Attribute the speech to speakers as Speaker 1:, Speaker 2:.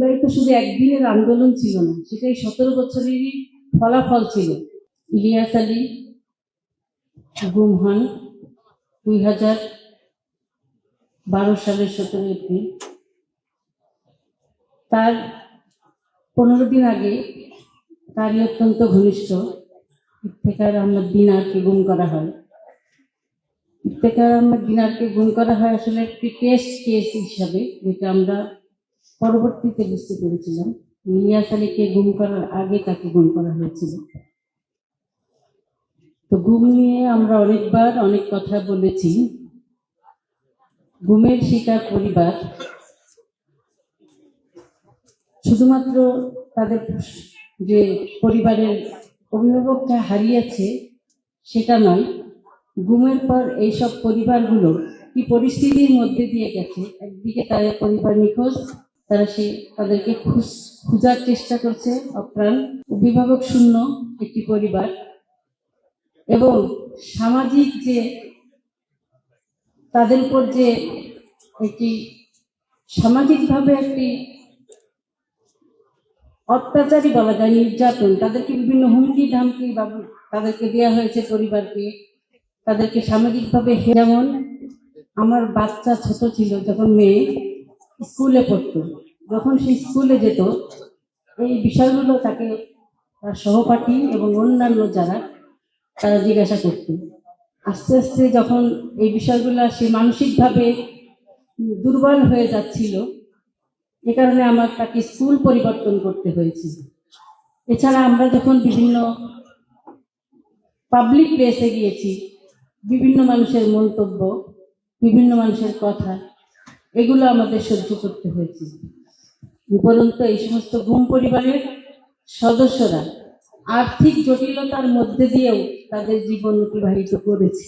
Speaker 1: জুলাই তো শুধু একদিনের আন্দোলন ছিল না, সেটাই 17 বছরেরই ফলাফল ছিল। ইলিয়াস আলী গুম হন 2012 সালের 17 এপ্রিল। তার 15 দিন আগে তারই অত্যন্ত ঘনিষ্ঠ ইফতেখার আহমেদ দিনারকে গুম করা হয়। ইফতেখার আহমেদ দিনারকে গুম করা হয় আসলে একটি টেস্ট কেস হিসাবে, যেটা আমরা পরবর্তীতে বুঝতে পেরেছিলাম। ইলিয়াস আলীকে গুম করার আগে তাকে গুম করা হয়েছিল। তো গুম নিয়ে আমরা অনেকবার অনেক কথা বলেছি। গুমের শিকার পরিবার শুধুমাত্র তাদের যে পরিবারের অভিভাবককে হারিয়েছে সেটা নয়, গুমের পর এইসব পরিবারগুলো কি পরিস্থিতির মধ্যে দিয়ে গেছে। একদিকে তাদের পরিবার নিখোঁজ, তারা তাদেরকে খোঁজার চেষ্টা করছে, অপ্রাণ অভিভাবক শূন্য একটি পরিবার, এবং সামাজিক যে তাদের উপর যে একটি সামাজিকভাবে একটি অত্যাচারী বলা যায়, নির্যাতন, তাদেরকে বিভিন্ন হুমকি ধামকি তাদেরকে দেওয়া হয়েছে পরিবারকে, তাদেরকে সামাজিকভাবে। যেমন আমার বাচ্চা ছোট ছিল যখন, মেয়ে স্কুলে পড়তো, যখন সে স্কুলে যেত এই বিষয়গুলো তাকে তার সহপাঠী এবং অন্যান্য যারা তারা জিজ্ঞাসা করত। আস্তে আস্তে যখন এই বিষয়গুলো সে মানসিকভাবে দুর্বল হয়ে যাচ্ছিল, এ কারণে আমার তাকে স্কুল পরিবর্তন করতে হয়েছিল। এছাড়া আমরা যখন বিভিন্ন পাবলিক প্লেসে গিয়েছি, বিভিন্ন মানুষের মন্তব্য, বিভিন্ন মানুষের কথা, এগুলো আমাদের সহ্য করতে হয়েছে। উপরন্তু এই সমস্ত গুম পরিবারের সদস্যরা আর্থিক জটিলতার মধ্যে দিয়েও তাদের জীবন অতিবাহিত করেছে।